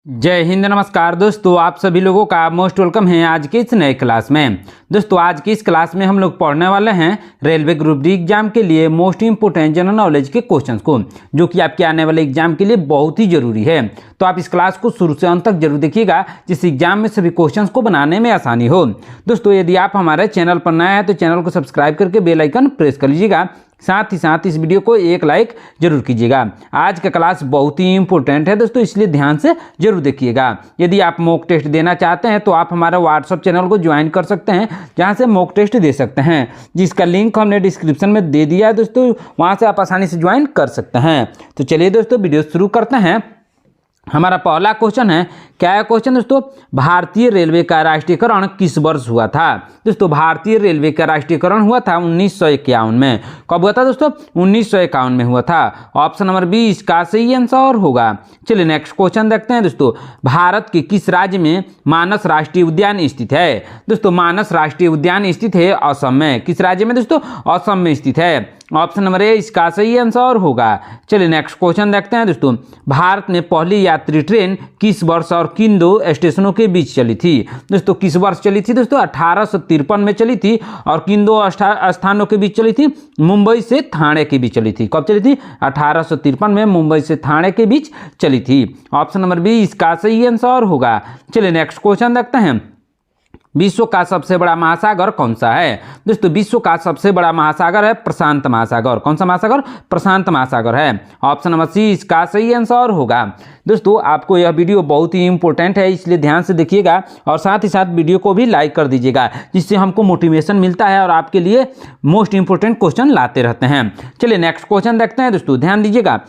जय हिंद, नमस्कार दोस्तों, आप सभी लोगों का मोस्ट वेलकम है आज के इस नए क्लास में। दोस्तों आज की इस क्लास में हम लोग पढ़ने वाले हैं रेलवे ग्रुप डी एग्जाम के लिए मोस्ट इंपोर्टेंट जनरल नॉलेज के क्वेश्चंस को, जो कि आपके आने वाले एग्जाम के लिए बहुत ही जरूरी है। तो आप इस क्लास को शुरू से अंत तक जरूर देखिएगा, जिससे एग्जाम में सभी क्वेश्चंस को बनाने में आसानी हो। दोस्तों यदि आप हमारे चैनल पर नए हैं तो चैनल को सब्सक्राइब करके बेल आइकन प्रेस कर लीजिएगा, साथ ही साथ इस वीडियो को एक लाइक जरूर कीजिएगा। आज का क्लास बहुत ही इंपॉर्टेंट है दोस्तों, इसलिए ध्यान से जरूर देखिएगा। यदि आप मॉक टेस्ट देना चाहते हैं तो आप हमारे व्हाट्सएप चैनल को ज्वाइन कर सकते हैं, जहां से मॉक टेस्ट दे सकते हैं, जिसका लिंक हमने डिस्क्रिप्शन में दे दिया है दोस्तों, वहां से आप आसानी से ज्वाइन कर सकते हैं। तो चलिए दोस्तों वीडियो शुरू करते हैं। हमारा पहला क्वेश्चन है, क्या है क्वेश्चन दोस्तों? भारतीय रेलवे का राष्ट्रीयकरण किस वर्ष हुआ था? दोस्तों भारतीय रेलवे का राष्ट्रीयकरण हुआ था 1951 में। कब हुआ था दोस्तों? 1951 में हुआ था। ऑप्शन नंबर बी इसका सही आंसर होगा। चलिए नेक्स्ट क्वेश्चन देखते हैं दोस्तों। भारत के किस राज्य में मानस राष्ट्रीय उद्यान स्थित है? दोस्तों मानस राष्ट्रीय उद्यान स्थित है असम में। किस राज्य में दोस्तों? असम में स्थित है। ऑप्शन नंबर ए इसका सही आंसर होगा। चलिए नेक्स्ट क्वेश्चन देखते हैं दोस्तों। भारत में पहली यात्री ट्रेन किस वर्ष और किन दो स्टेशनों के बीच चली थी? दोस्तों किस वर्ष चली थी दोस्तों? 1853 में चली थी। और किन दो स्थानों के बीच चली थी? मुंबई से ठाणे के बीच चली थी। कब चली थी? 1853 में मुंबई से ठाणे के बीच चली थी। ऑप्शन नंबर बी इसका सही आंसर होगा। चलिए नेक्स्ट क्वेश्चन देखते हैं। विश्व का सबसे बड़ा महासागर कौन सा है? दोस्तों विश्व का सबसे बड़ा महासागर है प्रशांत महासागर। कौन सा महासागर? प्रशांत महासागर है। ऑप्शन नंबर सी इसका सही आंसर होगा। दोस्तों आपको यह वीडियो बहुत ही इंपॉर्टेंट है, इसलिए ध्यान से देखिएगा और साथ ही साथ वीडियो को भी लाइक कर दीजिएगा, जिससे हमको मोटिवेशन मिलता है और आपके लिए मोस्ट इंपॉर्टेंट क्वेश्चन लाते रहते हैं। चलिए नेक्स्ट क्वेश्चन देखते हैं दोस्तों, ध्यान दीजिएगा,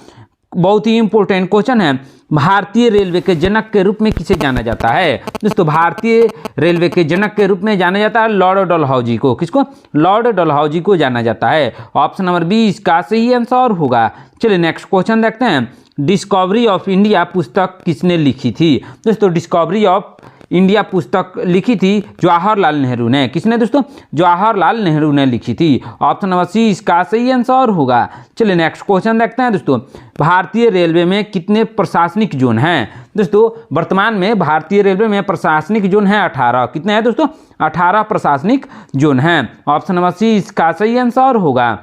बहुत ही इंपॉर्टेंट क्वेश्चन है। भारतीय रेलवे के जनक के रूप में किसे जाना जाता है? दोस्तों भारतीय रेलवे के जनक के रूप में जाना जाता है लॉर्ड डलहौजी को। किसको? लॉर्ड डलहौजी को जाना जाता है। ऑप्शन नंबर बी इसका सही आंसर होगा। चलिए नेक्स्ट क्वेश्चन देखते हैं। डिस्कवरी ऑफ इंडिया पुस्तक किसने लिखी थी? दोस्तों डिस्कवरी ऑफ इंडिया पुस्तक लिखी थी जवाहरलाल नेहरू ने। किसने दोस्तों? जवाहरलाल नेहरू ने लिखी थी। ऑप्शन नंबर सी इसका सही आंसर होगा। चलिए नेक्स्ट क्वेश्चन देखते हैं दोस्तों। भारतीय रेलवे में कितने प्रशासनिक जोन हैं? दोस्तों वर्तमान में भारतीय रेलवे में प्रशासनिक जोन है 18। कितने हैं दोस्तों? 18 प्रशासनिक जोन हैं। ऑप्शन नंबर सी इसका सही आंसर होगा।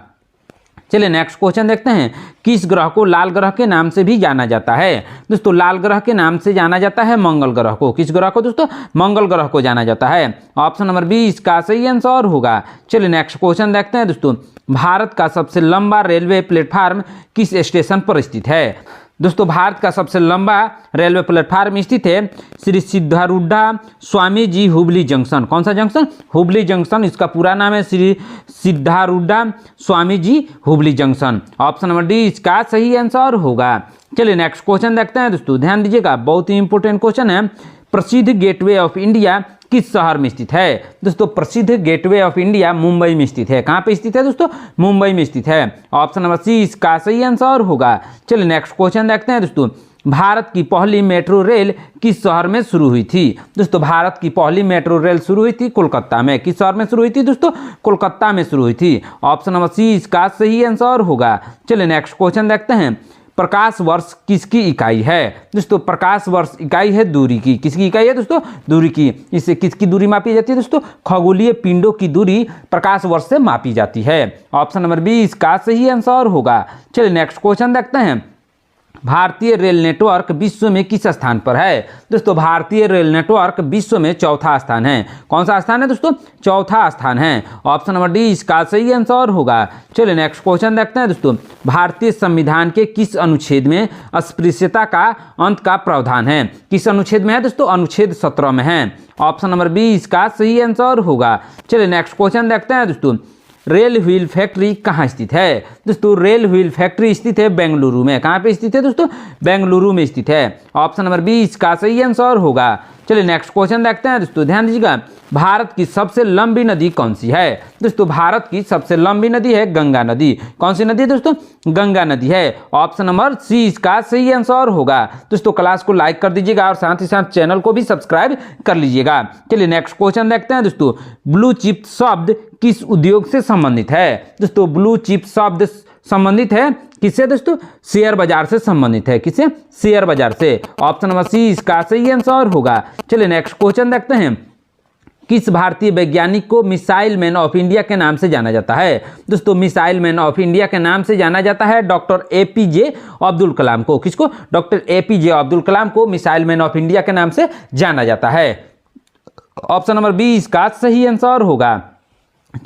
चलिए नेक्स्ट क्वेश्चन देखते हैं। किस ग्रह को लाल ग्रह के नाम से भी जाना जाता है? दोस्तों लाल ग्रह के नाम से जाना जाता है मंगल ग्रह को। किस ग्रह को दोस्तों? मंगल ग्रह को जाना जाता है। ऑप्शन नंबर बी इसका सही आंसर होगा। चलिए नेक्स्ट क्वेश्चन देखते हैं दोस्तों। भारत का सबसे लंबा रेलवे प्लेटफार्म किस स्टेशन पर स्थित है? दोस्तों भारत का सबसे लंबा रेलवे प्लेटफार्म स्थित है श्री सिद्धारूढ़ा स्वामी जी हुबली जंक्शन। कौन सा जंक्शन? हुबली जंक्शन। इसका पूरा नाम है Shri Siddharudha Swami ji Hubli junction. Option number D इसका सही आंसर होगा। चलिए नेक्स्ट क्वेश्चन देखते हैं दोस्तों, ध्यान दीजिएगा, बहुत ही इंपॉर्टेंट क्वेश्चन है। प्रसिद्ध गेटवे ऑफ इंडिया किस शहर में स्थित है? दोस्तों प्रसिद्ध गेटवे ऑफ इंडिया मुंबई में स्थित है। कहां पे स्थित है दोस्तों? मुंबई में स्थित है। ऑप्शन नंबर सी इसका सही आंसर होगा। चलिए नेक्स्ट क्वेश्चन देखते हैं दोस्तों। भारत की पहली मेट्रो रेल किस शहर में शुरू हुई थी? दोस्तों भारत की पहली मेट्रो रेल शुरू हुई थी कोलकाता में। किस शहर में शुरू हुई थी दोस्तों? कोलकाता में शुरू हुई थी। ऑप्शन नंबर सी इसका सही आंसर होगा। चलिए नेक्स्ट क्वेश्चन देखते हैं। प्रकाश वर्ष किसकी इकाई है? दोस्तों प्रकाश वर्ष इकाई है दूरी की। किसकी इकाई है दोस्तों? दूरी की। इससे किसकी दूरी मापी जाती है दोस्तों? खगोलीय पिंडों की दूरी प्रकाश वर्ष से मापी जाती है। ऑप्शन नंबर बी इसका सही आंसर होगा। चलिए नेक्स्ट क्वेश्चन देखते हैं। भारतीय रेल नेटवर्क विश्व में किस स्थान पर है? दोस्तों भारतीय रेल नेटवर्क विश्व में चौथा स्थान है। कौन सा स्थान है दोस्तों? चौथा स्थान है। ऑप्शन नंबर डी इसका सही आंसर होगा। चलिए नेक्स्ट क्वेश्चन देखते हैं दोस्तों। भारतीय संविधान के किस अनुच्छेद में अस्पृश्यता का अंत का प्रावधान है? किस अनुच्छेद में है दोस्तों? अनुच्छेद 17 में है। ऑप्शन नंबर बी इसका सही आंसर होगा। चलिए नेक्स्ट क्वेश्चन देखते हैं दोस्तों। रेल व्हील फैक्ट्री कहाँ स्थित है? दोस्तों रेल व्हील फैक्ट्री स्थित है बेंगलुरु में। कहाँ पे स्थित है दोस्तों? बेंगलुरु में स्थित है। ऑप्शन नंबर बी इसका सही आंसर होगा। चलिए नेक्स्ट क्वेश्चन देखते हैं दोस्तों, ध्यान दीजिएगा। भारत की सबसे लंबी नदी कौन सी है? दोस्तों भारत की सबसे लंबी नदी है गंगा नदी। कौन सी नदी है दोस्तों? गंगा नदी है। ऑप्शन नंबर सी इसका सही आंसर होगा। दोस्तों क्लास को लाइक कर दीजिएगा और साथ ही साथ चैनल को भी सब्सक्राइब कर लीजिएगा। चलिए नेक्स्ट क्वेश्चन देखते हैं दोस्तों। ब्लू चिप शब्द किस उद्योग से संबंधित है? दोस्तों ब्लू चिप शब्द संबंधित है? किससे दोस्तों? शेयर बाजार से संबंधित है। किससे? शेयर बाजार से। ऑप्शन नंबर सी इसका सही आंसर होगा। चलिए नेक्स्ट क्वेश्चन देखते हैं। किस भारतीय वैज्ञानिक को मिसाइल मैन ऑफ इंडिया के नाम से जाना जाता है? दोस्तों मिसाइल मैन ऑफ इंडिया के नाम से जाना जाता है डॉक्टर एपीजे अब्दुल कलाम को। किसको? डॉक्टर एपीजे अब्दुल कलाम को मिसाइल मैन ऑफ इंडिया के नाम से जाना जाता है। ऑप्शन नंबर बी इसका सही आंसर होगा।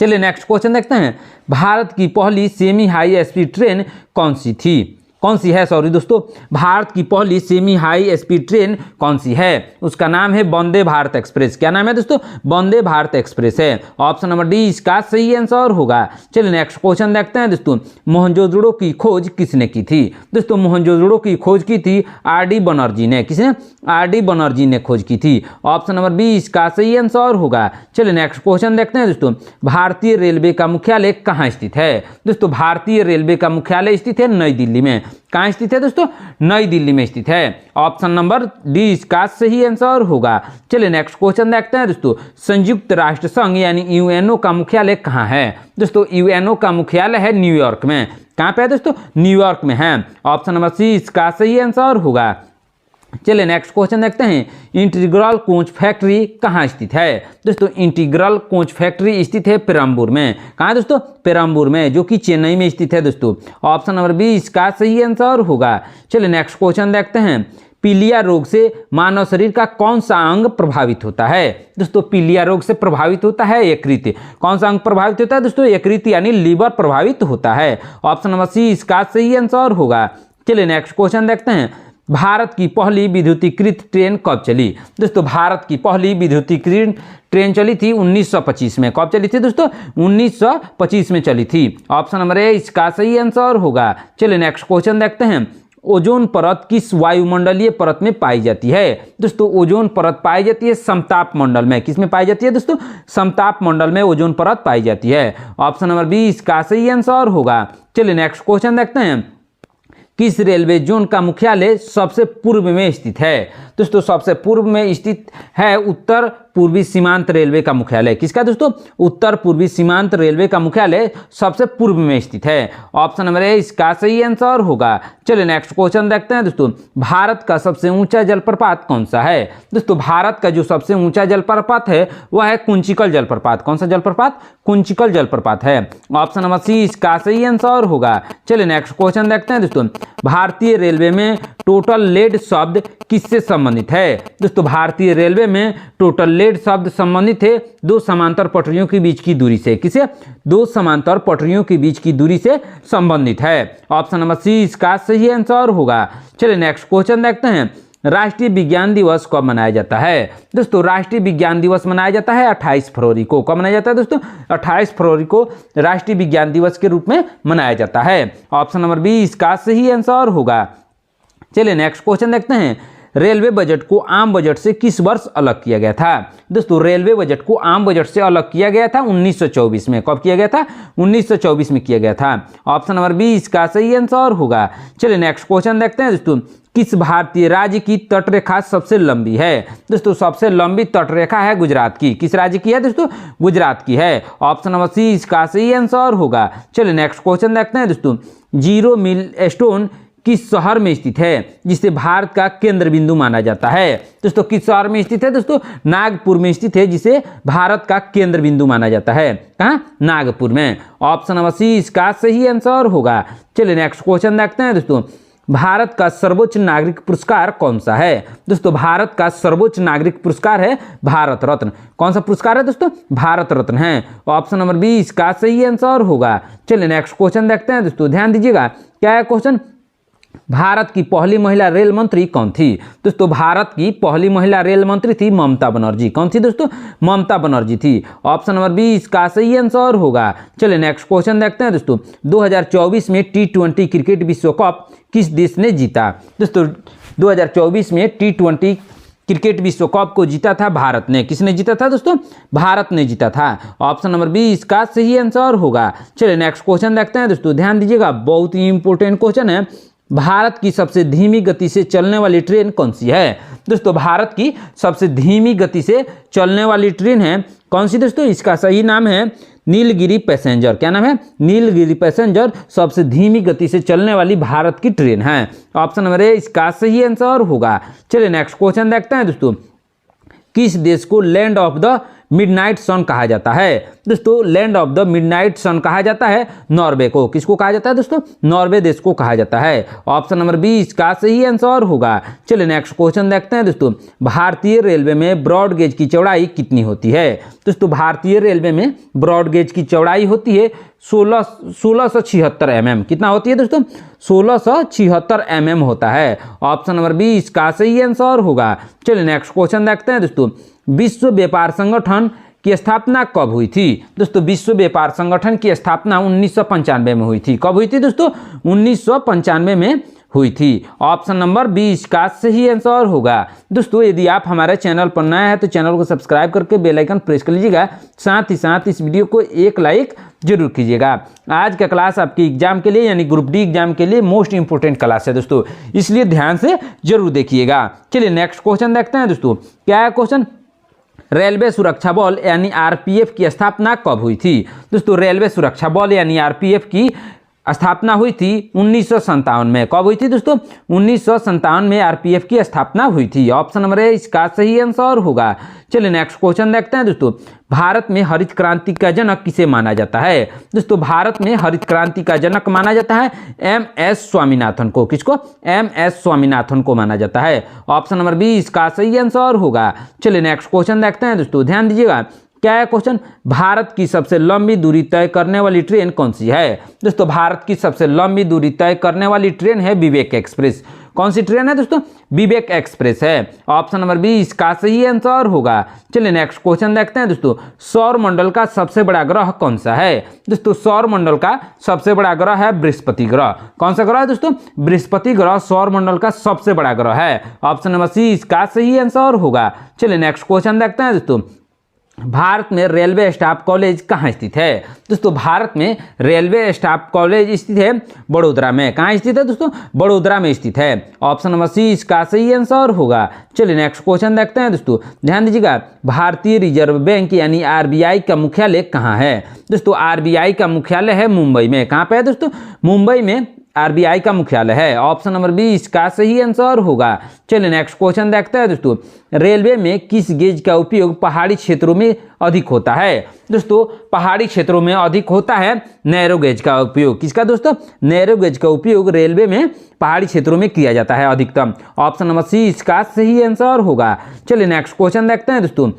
चलिए नेक्स्ट क्वेश्चन देखते हैं। भारत की पहली सेमी हाई स्पीड ट्रेन कौन सी थी? कौन सी है? सॉरी दोस्तों, भारत की पहली सेमी हाई स्पीड ट्रेन कौन सी है? उसका नाम है वंदे भारत एक्सप्रेस। क्या नाम है दोस्तों? वंदे भारत एक्सप्रेस है। ऑप्शन नंबर डी इसका सही आंसर होगा। चलिए नेक्स्ट क्वेश्चन देखते हैं दोस्तों। मोहनजोदड़ो की खोज किसने की थी? दोस्तों मोहनजोदड़ो की खोज की थी आर.डी. बनर्जी ने। किसने? आर.डी. बनर्जी ने खोज की थी। ऑप्शन नंबर बी इसका सही आंसर होगा। चलिए नेक्स्ट क्वेश्चन देखते हैं दोस्तों। भारतीय रेलवे का मुख्यालय कहाँ स्थित है? दोस्तों भारतीय रेलवे का मुख्यालय स्थित है नई दिल्ली में। कहाँ स्थित है दोस्तों? नई दिल्ली में स्थित है। ऑप्शन नंबर डी इसका सही आंसर होगा। चलिए नेक्स्ट क्वेश्चन देखते हैं दोस्तों। संयुक्त राष्ट्र संघ यानी यूएनओ का मुख्यालय कहाँ है? दोस्तों यूएनओ का मुख्यालय है न्यूयॉर्क में। कहाँ पे है दोस्तों? न्यूयॉर्क में है। ऑप्शन नंबर सी इसका सही आंसर होगा। चलिए नेक्स्ट क्वेश्चन देखते हैं। इंटीग्रल कोच फैक्ट्री कहाँ स्थित है? दोस्तों इंटीग्रल कोच फैक्ट्री स्थित है पेरम्बूर में। कहाँ है दोस्तों? पेरम्बूर में, जो कि चेन्नई में स्थित है दोस्तों। ऑप्शन नंबर बी इसका सही आंसर होगा। चलिए नेक्स्ट क्वेश्चन देखते हैं। पीलिया रोग से मानव शरीर का कौन सा अंग प्रभावित होता है? दोस्तों पीलिया रोग से प्रभावित होता है यकृत। कौन सा अंग प्रभावित होता है दोस्तों? यकृत यानी लीवर प्रभावित होता है। ऑप्शन नंबर सी इसका सही आंसर होगा। चलिए नेक्स्ट क्वेश्चन देखते हैं। भारत की पहली विद्युतीकृत ट्रेन कब चली? दोस्तों भारत की पहली विद्युतीकृत ट्रेन चली थी 1925 में। कब चली थी दोस्तों? 1925 में चली थी। ऑप्शन नंबर ए इसका सही आंसर होगा। चलिए नेक्स्ट क्वेश्चन देखते हैं। ओजोन परत किस वायुमंडलीय परत में पाई जाती है? दोस्तों ओजोन परत पाई जाती है समताप मंडल में। किस में पाई जाती है दोस्तों? समताप मंडल में ओजोन परत पाई जाती है। ऑप्शन नंबर बी इसका सही आंसर होगा। चलिए नेक्स्ट क्वेश्चन देखते हैं। किस रेलवे जोन का मुख्यालय सबसे पूर्व में स्थित है? दोस्तों सबसे पूर्व में स्थित है उत्तर पूर्वी सीमांत रेलवे का मुख्यालय। किसका दोस्तों? उत्तर पूर्वी सीमांत रेलवे का मुख्यालय सबसे पूर्व में स्थित है। ऑप्शन नंबर ए इसका सही आंसर होगा। चलिए नेक्स्ट क्वेश्चन देखते हैं दोस्तों। भारत का सबसे ऊंचा जलप्रपात कौन सा है? दोस्तों भारत का जो सबसे ऊंचा जलप्रपात है वह है कुंचिकल जलप्रपात। कौन सा जलप्रपात? कुंचिकल जलप्रपात है। ऑप्शन नंबर सी इसका सही आंसर होगा। चलिए नेक्स्ट क्वेश्चन देखते हैं दोस्तों। भारतीय रेलवे में टोटल लेड शब्द किससे संबंधित है? दोस्तों भारतीय रेलवे में टोटल लेड शब्द संबंधित है दो समांतर पटरियों के बीच की दूरी से। किसे? दो समांतर पटरियों के बीच की दूरी से संबंधित है। ऑप्शन नंबर सी इसका सही आंसर होगा। चलिए नेक्स्ट क्वेश्चन देखते हैं। राष्ट्रीय विज्ञान दिवस कब मनाया जाता है? दोस्तों राष्ट्रीय विज्ञान दिवस मनाया जाता है 28 फरवरी को। कब मनाया जाता है दोस्तों? 28 फरवरी को राष्ट्रीय विज्ञान दिवस के रूप में मनाया जाता है। ऑप्शन नंबर बी इसका सही आंसर होगा। चलिए नेक्स्ट क्वेश्चन देखते हैं। रेलवे बजट को आम बजट से किस वर्ष अलग किया गया था? दोस्तों रेलवे बजट को आम बजट से अलग किया गया था 1924 में। कब किया गया था? 1924 में किया गया था। ऑप्शन नंबर बी इसका सही आंसर होगा। चलिए नेक्स्ट क्वेश्चन देखते हैं दोस्तों। किस भारतीय राज्य की तटरेखा सबसे लंबी है? दोस्तों सबसे लंबी तटरेखा है गुजरात की। किस राज्य की है दोस्तों? गुजरात की है। ऑप्शन नंबर सी इसका सही आंसर होगा। चलिए नेक्स्ट क्वेश्चन देखते हैं दोस्तों। जीरो मिल स्टोन किस शहर में स्थित है जिसे भारत का केंद्र बिंदु माना जाता है? दोस्तों किस शहर में स्थित है दोस्तों? नागपुर में स्थित है जिसे भारत का केंद्र बिंदु माना जाता है। कहाँ? नागपुर में। ऑप्शन नंबर सी इसका सही आंसर होगा। चलिए नेक्स्ट क्वेश्चन देखते हैं दोस्तों। भारत का सर्वोच्च नागरिक पुरस्कार कौन सा है? दोस्तों भारत का सर्वोच्च नागरिक पुरस्कार है भारत रत्न। कौन सा पुरस्कार है दोस्तों? भारत रत्न है। ऑप्शन नंबर बी इसका सही आंसर होगा। चलिए नेक्स्ट क्वेश्चन देखते हैं दोस्तों। ध्यान दीजिएगा क्या है क्वेश्चन। भारत की पहली महिला रेल मंत्री कौन थी? दोस्तों भारत की पहली महिला रेल मंत्री थी ममता बनर्जी। कौन थी दोस्तों? ममता बनर्जी थी। ऑप्शन नंबर बी इसका सही आंसर होगा। चलिए नेक्स्ट क्वेश्चन देखते हैं दोस्तों। 2024 में T20 क्रिकेट विश्व कप किस देश ने जीता? दोस्तों 2024 में T20 क्रिकेट विश्व कप को जीता था भारत ने। किसने जीता था दोस्तों? भारत ने जीता था। ऑप्शन नंबर बी इसका सही आंसर होगा। चलिए नेक्स्ट क्वेश्चन देखते हैं दोस्तों। ध्यान दीजिएगा बहुत ही इंपॉर्टेंट क्वेश्चन है। भारत की सबसे धीमी गति से चलने वाली ट्रेन कौन सी है? दोस्तों भारत की सबसे धीमी गति से चलने वाली ट्रेन है कौन सी दोस्तों? इसका सही नाम है नीलगिरी पैसेंजर। क्या नाम है? नीलगिरी पैसेंजर सबसे धीमी गति से चलने वाली भारत की ट्रेन है। ऑप्शन नंबर ए इसका सही आंसर होगा। चलिए नेक्स्ट क्वेश्चन देखते हैं दोस्तों। किस देश को लैंड ऑफ द मिडनाइट सन कहा जाता है? दोस्तों लैंड ऑफ द मिडनाइट सन कहा जाता है नॉर्वे को। किसको कहा जाता है दोस्तों? नॉर्वे देश को कहा जाता है। ऑप्शन नंबर बी इसका सही आंसर होगा। चलिए नेक्स्ट क्वेश्चन देखते हैं दोस्तों। भारतीय रेलवे में ब्रॉड गेज की चौड़ाई कितनी होती है? दोस्तों भारतीय रेलवे में ब्रॉड गेज की चौड़ाई होती है 1676 mm। कितना होती है दोस्तों? 1676 mm होता है। ऑप्शन नंबर बी इसका सही आंसर होगा। चलिए नेक्स्ट क्वेश्चन देखते हैं दोस्तों। विश्व व्यापार संगठन की स्थापना कब हुई थी? दोस्तों विश्व व्यापार संगठन की स्थापना 1995 में हुई थी। कब हुई थी दोस्तों? 1995 में हुई थी। ऑप्शन नंबर बी इसका सही आंसर होगा। दोस्तों यदि आप हमारे चैनल पर नए हैं तो चैनल को सब्सक्राइब करके बेल आइकन प्रेस कर लीजिएगा। साथ ही साथ इस वीडियो को एक लाइक जरूर कीजिएगा। आज का क्लास आपकी एग्जाम के लिए यानी ग्रुप डी एग्जाम के लिए मोस्ट इंपोर्टेंट क्लास है दोस्तों, इसलिए ध्यान से जरूर देखिएगा। चलिए नेक्स्ट क्वेश्चन देखते हैं दोस्तों। क्या है क्वेश्चन? रेलवे सुरक्षा बल यानी आरपीएफ की स्थापना कब हुई थी? दोस्तों रेलवे सुरक्षा बल यानी आरपीएफ की स्थापना हुई थी 1957 में। कब हुई थी दोस्तों? 1957 में आरपीएफ की स्थापना हुई थी। ऑप्शन नंबर ए इसका सही आंसर होगा। चलिए नेक्स्ट क्वेश्चन देखते हैं दोस्तों। भारत में हरित क्रांति का जनक किसे माना जाता है? दोस्तों भारत में हरित क्रांति का जनक माना जाता है एमएस स्वामीनाथन को। किसको? एमएस स्वामीनाथन को माना जाता है। ऑप्शन नंबर बी इसका सही आंसर होगा। चलिए नेक्स्ट क्वेश्चन देखते हैं दोस्तों, ध्यान दीजिएगा। क्या है क्वेश्चन? भारत की सबसे लंबी दूरी तय करने वाली ट्रेन कौन सी है? दोस्तों भारत की सबसे लंबी दूरी तय करने वाली ट्रेन है विवेक एक्सप्रेस। कौन सी ट्रेन है दोस्तों? विवेक एक्सप्रेस है। ऑप्शन नंबर बी इसका सही आंसर होगा। चलिए नेक्स्ट क्वेश्चन देखते हैं दोस्तों। सौर मंडल का सबसे बड़ा ग्रह कौन सा है? दोस्तों सौर मंडल का सबसे बड़ा ग्रह है बृहस्पति ग्रह। कौन सा ग्रह है दोस्तों? बृहस्पति ग्रह सौर मंडल का सबसे बड़ा ग्रह है। ऑप्शन नंबर सी इसका सही आंसर होगा। चलिए नेक्स्ट क्वेश्चन देखते हैं दोस्तों। भारत में रेलवे स्टाफ कॉलेज कहाँ स्थित है? दोस्तों भारत में रेलवे स्टाफ कॉलेज स्थित है बड़ोदरा में। कहाँ स्थित है दोस्तों? बड़ोदरा में स्थित है। ऑप्शन नंबर सी इसका सही आंसर होगा। चलिए नेक्स्ट क्वेश्चन देखते हैं दोस्तों, ध्यान दीजिएगा। भारतीय रिजर्व बैंक यानी आरबीआई का मुख्यालय कहाँ है? दोस्तों आरबीआई का मुख्यालय है मुंबई में। कहाँ पे है दोस्तों? मुंबई में आरबीआई का मुख्यालय है। ऑप्शन नंबर बी इसका सही आंसर होगा। चलिए नेक्स्ट क्वेश्चन देखते हैं दोस्तों। रेलवे में किस गेज का उपयोग पहाड़ी क्षेत्रों में अधिक होता है? दोस्तों पहाड़ी क्षेत्रों में अधिक होता है नैरो गेज का उपयोग। किसका दोस्तों? नैरो गेज का उपयोग रेलवे में पहाड़ी क्षेत्रों में किया जाता है अधिकतम। ऑप्शन नंबर सी इसका सही आंसर होगा। चलिए नेक्स्ट क्वेश्चन देखते हैं दोस्तों।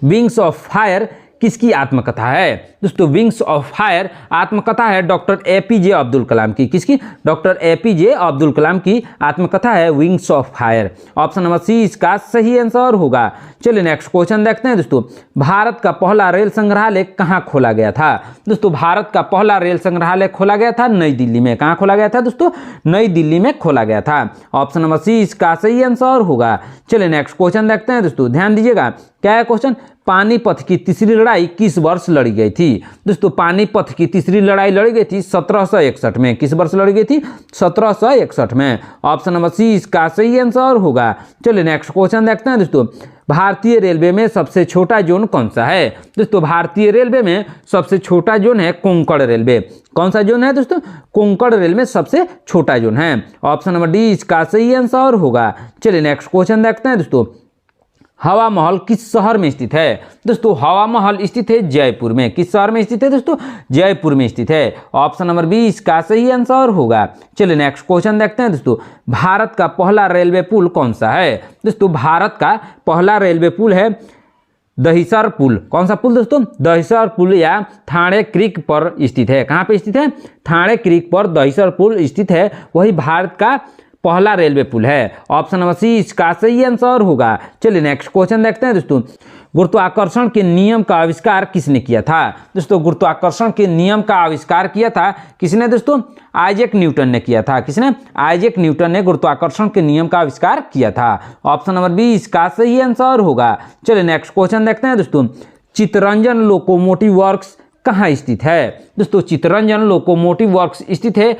विंग्स ऑफ फायर किसकी आत्मकथा है? दोस्तों विंग्स ऑफ फायर आत्मकथा है डॉक्टर एपीजे अब्दुल कलाम की। किसकी? डॉक्टर एपीजे अब्दुल कलाम की आत्मकथा है Wings of Fire. Option number C इसका सही आंसर होगा। चलिए नेक्स्ट क्वेश्चन देखते हैं दोस्तों। भारत का पहला रेल संग्रहालय कहाँ खोला गया था? दोस्तों भारत का पहला रेल संग्रहालय खोला गया था नई दिल्ली में। कहाँ खोला गया था दोस्तों? नई दिल्ली में खोला गया था। ऑप्शन नंबर सी इसका सही आंसर होगा। चलिए नेक्स्ट क्वेश्चन देखते हैं दोस्तों, ध्यान दीजिएगा। क्या है क्वेश्चन? पानीपत की तीसरी लड़ाई किस वर्ष लड़ी गई थी? दोस्तों पानीपत की तीसरी लड़ाई लड़ी गई थी 1761 में। किस वर्ष लड़ी गई थी? 1761 में। ऑप्शन नंबर सी इसका सही आंसर होगा। चलिए नेक्स्ट क्वेश्चन देखते हैं दोस्तों। भारतीय रेलवे में सबसे छोटा जोन कौन सा है? दोस्तों भारतीय रेलवे में सबसे छोटा जोन है कोंकण रेलवे। कौन सा जोन है दोस्तों? कोंकण रेल में सबसे छोटा जोन है। ऑप्शन नंबर डी इसका सही आंसर होगा। चलिए नेक्स्ट क्वेश्चन देखते हैं दोस्तों। हवा महल किस शहर में स्थित है? दोस्तों हवा महल स्थित है जयपुर में। किस शहर में स्थित है दोस्तों? जयपुर में स्थित है। ऑप्शन नंबर बी इसका सही आंसर होगा। चलिए नेक्स्ट क्वेश्चन देखते हैं दोस्तों। भारत का पहला रेलवे पुल कौन सा है? दोस्तों भारत का पहला रेलवे पुल है दहिसर पुल। कौन सा पुल दोस्तों? दहिसर पुल या ठाणे क्रीक पर स्थित है। कहाँ पे स्थित है? ठाणे क्रीक पर दहिसर पुल स्थित है। वही भारत का पहला रेलवे पुल है। ऑप्शन नंबर सी इसका सही आंसर होगा। चलिए नेक्स्ट क्वेश्चन देखते हैं दोस्तों। गुरुत्वाकर्षण के नियम का आविष्कार किसने किया था? दोस्तों गुरुत्वाकर्षण के नियम का आविष्कार किया था किसने दोस्तों? आइजैक न्यूटन ने किया था। किसने? आइजैक न्यूटन ने गुरुत्वाकर्षण के नियम का आविष्कार किया था। ऑप्शन नंबर बी इसका सही आंसर होगा। चलिए नेक्स्ट क्वेश्चन देखते हैं दोस्तों। चित्तरंजन लोकोमोटिव वर्क्स कहाँ स्थित है? दोस्तों चित्तरंजन लोकोमोटिव वर्क्स स्थित है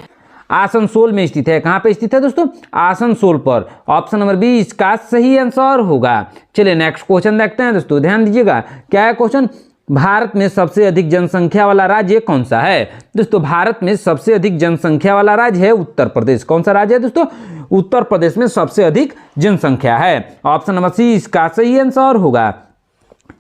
आसनसोल में स्थित है। कहाँ पे स्थित है दोस्तों? आसनसोल पर। ऑप्शन नंबर बी इसका सही आंसर होगा। चलिए नेक्स्ट क्वेश्चन देखते हैं दोस्तों, ध्यान दीजिएगा। क्या है क्वेश्चन? भारत में सबसे अधिक जनसंख्या वाला राज्य कौन सा है? दोस्तों भारत में सबसे अधिक जनसंख्या वाला राज्य है उत्तर प्रदेश। कौन सा राज्य है दोस्तों? उत्तर प्रदेश में सबसे अधिक जनसंख्या है। ऑप्शन नंबर सी इसका सही आंसर होगा।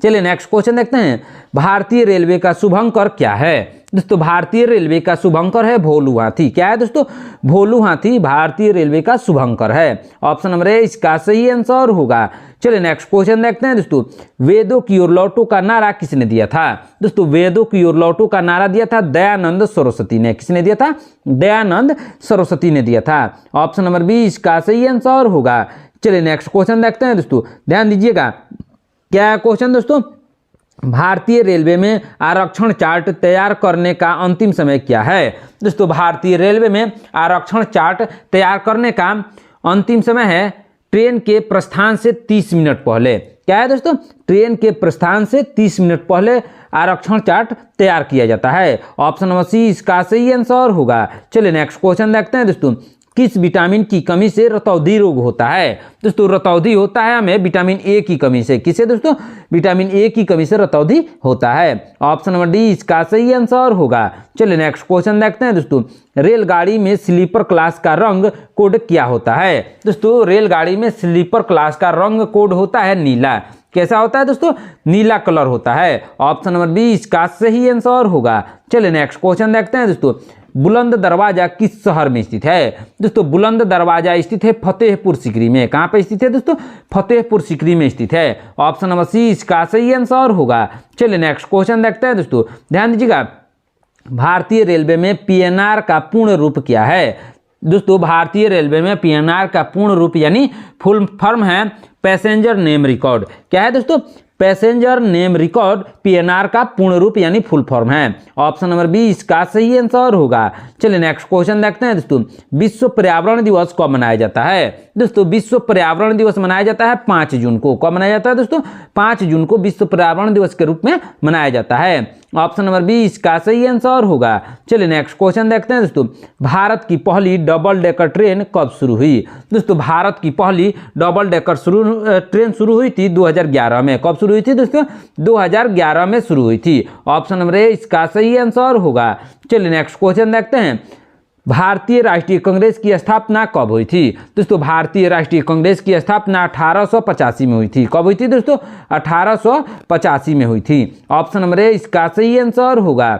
चलिए नेक्स्ट क्वेश्चन देखते हैं। भारतीय रेलवे का शुभंकर क्या है? दोस्तों भारतीय रेलवे का शुभंकर है भोलू हाथी। क्या है दोस्तों? भोलू हाथी भारतीय रेलवे का शुभंकर है। ऑप्शन नंबर ए इसका सही आंसर होगा। चलिए नेक्स्ट क्वेश्चन देखते हैं दोस्तों। वेदों की ओर लौटो का नारा किसने दिया था? दोस्तों वेदों की ओर लौटो का नारा दिया था दयानंद सरस्वती ने। किसने दिया था? दयानंद सरस्वती ने दिया था। ऑप्शन नंबर बी इसका सही आंसर होगा। चलिए नेक्स्ट क्वेश्चन देखते हैं दोस्तों, ध्यान दीजिएगा। क्या है क्वेश्चन दोस्तों? भारतीय रेलवे में आरक्षण चार्ट तैयार करने का अंतिम समय क्या है? दोस्तों भारतीय रेलवे में आरक्षण चार्ट तैयार करने का अंतिम समय है ट्रेन के प्रस्थान से 30 मिनट पहले। क्या है दोस्तों? ट्रेन के प्रस्थान से 30 मिनट पहले आरक्षण चार्ट तैयार किया जाता है। ऑप्शन नंबर सी इसका सही आंसर होगा। चलिए नेक्स्ट क्वेश्चन देखते हैं दोस्तों। किस विटामिन की कमी से रतौंधी रोग होता है? दोस्तों रतौंधी होता है हमें विटामिन ए की कमी से। किसे दोस्तों? विटामिन ए की कमी से रतौंधी होता है। ऑप्शन नंबर डी इसका सही आंसर होगा। चलिए नेक्स्ट क्वेश्चन देखते हैं दोस्तों। रेलगाड़ी में स्लीपर क्लास का रंग कोड क्या होता है? दोस्तों रेलगाड़ी में स्लीपर क्लास का रंग कोड होता है नीला। कैसा होता है दोस्तों? नीला कलर होता है। ऑप्शन नंबर बी इसका सही आंसर होगा। चलिए नेक्स्ट क्वेश्चन देखते हैं दोस्तों। बुलंद दरवाजा किस शहर में स्थित है? दोस्तों बुलंद दरवाजा स्थित है फतेहपुर सीकरी में। कहाँ पे स्थित है दोस्तों? फतेहपुर सीकरी में स्थित है। ऑप्शन नंबर सी इसका सही आंसर होगा। चलिए नेक्स्ट क्वेश्चन देखते हैं दोस्तों, ध्यान दीजिएगा। भारतीय रेलवे में पीएनआर का पूर्ण रूप क्या है? दोस्तों भारतीय रेलवे में पीएनआर का पूर्ण रूप यानी फुल फॉर्म है पैसेंजर नेम रिकॉर्ड। क्या है दोस्तों? पैसेंजर नेम रिकॉर्ड पीएनआर का पूर्ण रूप यानी फुल फॉर्म है। ऑप्शन नंबर बी इसका सही आंसर होगा। चलिए नेक्स्ट क्वेश्चन देखते हैं दोस्तों। विश्व पर्यावरण दिवस कब मनाया जाता है? दोस्तों विश्व पर्यावरण दिवस मनाया जाता है 5 जून को। कब मनाया जाता है दोस्तों? 5 जून को विश्व पर्यावरण दिवस के रूप में मनाया जाता है। ऑप्शन नंबर बी इसका सही आंसर होगा। चलिए नेक्स्ट क्वेश्चन देखते हैं दोस्तों। भारत की पहली डबल डेकर ट्रेन कब शुरू हुई? दोस्तों भारत की पहली डबल डेकर ट्रेन शुरू हुई थी 2011 में। कब शुरू हुई थी दोस्तों? 2011 में शुरू हुई थी। ऑप्शन नंबर ए इसका सही आंसर होगा। चलिए नेक्स्ट क्वेश्चन देखते हैं। भारतीय राष्ट्रीय कांग्रेस की स्थापना कब हुई थी? दोस्तों भारतीय राष्ट्रीय कांग्रेस की स्थापना 1885 में हुई थी। कब हुई थी दोस्तों? 1885 में हुई थी। ऑप्शन नंबर ए इसका सही आंसर होगा।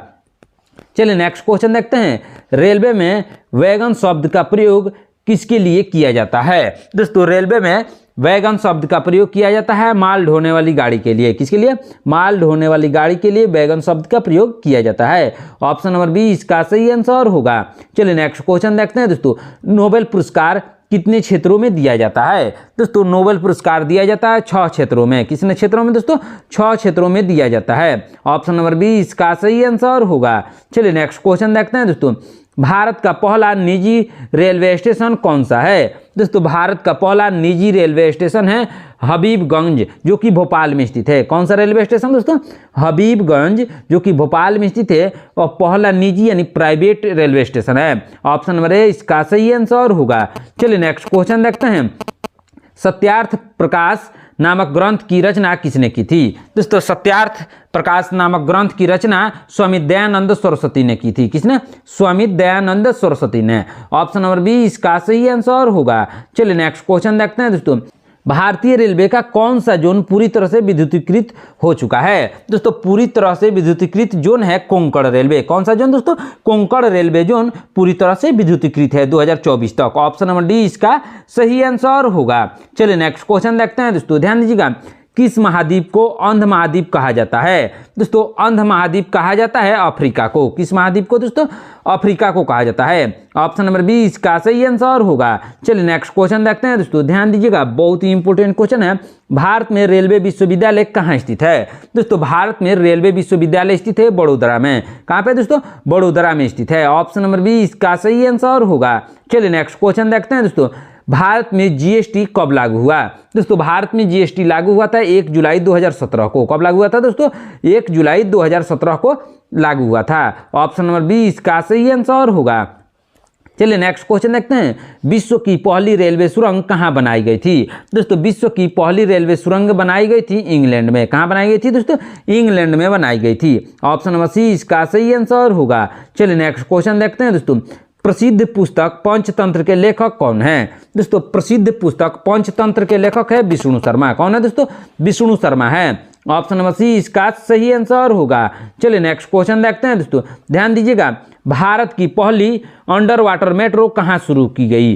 चलिए नेक्स्ट क्वेश्चन देखते हैं। रेलवे में वैगन शब्द का प्रयोग किसके लिए किया जाता है? दोस्तों रेलवे में वैगन शब्द का प्रयोग किया जाता है माल ढोने वाली गाड़ी के लिए। किसके लिए? माल ढोने वाली गाड़ी के लिए वैगन शब्द का प्रयोग किया जाता है। ऑप्शन नंबर बी इसका सही आंसर होगा। चलिए नेक्स्ट क्वेश्चन देखते हैं दोस्तों। नोबेल पुरस्कार कितने क्षेत्रों में दिया जाता है? दोस्तों नोबेल पुरस्कार दिया जाता है 6 क्षेत्रों में। कितने क्षेत्रों में दोस्तों? 6 क्षेत्रों में दिया जाता है। ऑप्शन नंबर बी इसका सही आंसर होगा। चलिए नेक्स्ट क्वेश्चन देखते हैं दोस्तों। भारत का पहला निजी रेलवे स्टेशन कौन सा है? दोस्तों भारत का पहला निजी रेलवे स्टेशन है हबीबगंज, जो कि भोपाल में स्थित है। कौन सा रेलवे स्टेशन दोस्तों? हबीबगंज, जो कि भोपाल में स्थित है और पहला निजी यानी प्राइवेट रेलवे स्टेशन है। ऑप्शन नंबर ए इसका सही आंसर होगा। चलिए नेक्स्ट क्वेश्चन देखते हैं। सत्यार्थ प्रकाश नामक ग्रंथ की रचना किसने की थी? दोस्तों सत्यार्थ प्रकाश नामक ग्रंथ की रचना स्वामी दयानंद सरस्वती ने की थी। किसने? स्वामी दयानंद सरस्वती ने। ऑप्शन नंबर बी इसका सही आंसर होगा। चलिए नेक्स्ट क्वेश्चन देखते हैं दोस्तों। भारतीय रेलवे का कौन सा जोन पूरी तरह से विद्युतीकृत हो चुका है? दोस्तों पूरी तरह से विद्युतीकृत जोन है कोंकण रेलवे। कौन सा जोन दोस्तों? कोंकण रेलवे जोन पूरी तरह से विद्युतीकृत है 2024 तक। ऑप्शन नंबर डी इसका सही आंसर होगा। चलिए नेक्स्ट क्वेश्चन देखते हैं दोस्तों, ध्यान दीजिएगा। किस महाद्वीप को अंध महाद्वीप कहा जाता है? दोस्तों अंध महाद्वीप कहा जाता है अफ्रीका को। किस महाद्वीप को दोस्तों? अफ्रीका को कहा जाता है। ऑप्शन नंबर बी इसका सही आंसर होगा। चलिए नेक्स्ट क्वेश्चन देखते हैं दोस्तों, ध्यान दीजिएगा, बहुत ही इंपॉर्टेंट क्वेश्चन है। भारत में रेलवे विश्वविद्यालय कहाँ स्थित है? दोस्तों भारत में रेलवे विश्वविद्यालय स्थित है बड़ोदरा में। कहाँ पे दोस्तों? बड़ोदरा में स्थित है। ऑप्शन नंबर बी इसका सही आंसर होगा। चलिए नेक्स्ट क्वेश्चन देखते हैं दोस्तों। भारत में जीएसटी कब लागू हुआ? दोस्तों भारत में जीएसटी लागू हुआ था 1 जुलाई 2017 को। कब लागू हुआ था दोस्तों? 1 जुलाई 2017 को लागू हुआ था। ऑप्शन नंबर बी इसका सही आंसर होगा। चलिए नेक्स्ट क्वेश्चन देखते हैं। विश्व की पहली रेलवे सुरंग कहाँ बनाई गई थी? दोस्तों विश्व की पहली रेलवे सुरंग बनाई गई थी इंग्लैंड में। कहाँ बनाई गई थी दोस्तों? इंग्लैंड में बनाई गई थी। ऑप्शन नंबर सी इसका सही आंसर होगा। चलिए नेक्स्ट क्वेश्चन देखते हैं दोस्तों। प्रसिद्ध पुस्तक पंचतंत्र के लेखक कौन है? दोस्तों प्रसिद्ध पुस्तक पंचतंत्र के लेखक है विष्णु शर्मा। कौन है दोस्तों? विष्णु शर्मा है। ऑप्शन नंबर सी इसका सही आंसर होगा। चलिए नेक्स्ट क्वेश्चन देखते हैं दोस्तों। ध्यान दीजिएगा, भारत की पहली अंडर वाटर मेट्रो कहाँ शुरू की गई?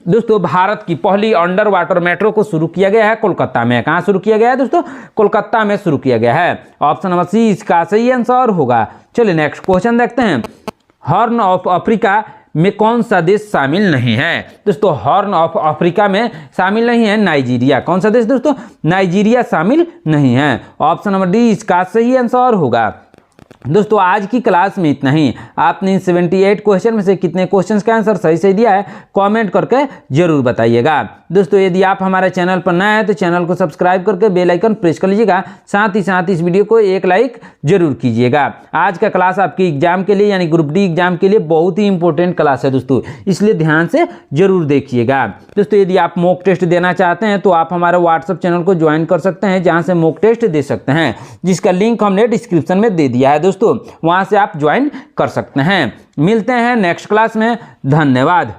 दोस्तों भारत की पहली अंडर वाटर मेट्रो को शुरू किया गया है कोलकाता में। कहाँ शुरू किया गया है दोस्तों? कोलकाता में शुरू किया गया है। ऑप्शन नंबर सी इसका सही आंसर होगा। चलिए नेक्स्ट क्वेश्चन देखते हैं। हॉर्न ऑफ अफ्रीका में कौन सा देश शामिल नहीं है? दोस्तों हॉर्न ऑफ अफ्रीका में शामिल नहीं है नाइजीरिया। कौन सा देश दोस्तों? नाइजीरिया शामिल नहीं है। ऑप्शन नंबर डी इसका सही आंसर होगा। दोस्तों आज की क्लास में इतना ही। आपने 78 क्वेश्चन में से कितने क्वेश्चंस का आंसर सही सही दिया है कमेंट करके जरूर बताइएगा। दोस्तों यदि आप हमारे चैनल पर नए हैं तो चैनल को सब्सक्राइब करके बेल आइकन प्रेस कर लीजिएगा। साथ ही साथ इस वीडियो को एक लाइक जरूर कीजिएगा। आज का क्लास आपकी एग्जाम के लिए यानी ग्रुप डी एग्जाम के लिए बहुत ही इंपॉर्टेंट क्लास है दोस्तों, इसलिए ध्यान से जरूर देखिएगा। दोस्तों यदि आप मॉक टेस्ट देना चाहते हैं तो आप हमारे व्हाट्सएप चैनल को ज्वाइन कर सकते हैं, जहाँ से मॉक टेस्ट दे सकते हैं, जिसका लिंक हमने डिस्क्रिप्शन में दे दिया है दोस्तों, वहां से आप ज्वाइन कर सकते हैं। मिलते हैं नेक्स्ट क्लास में। धन्यवाद।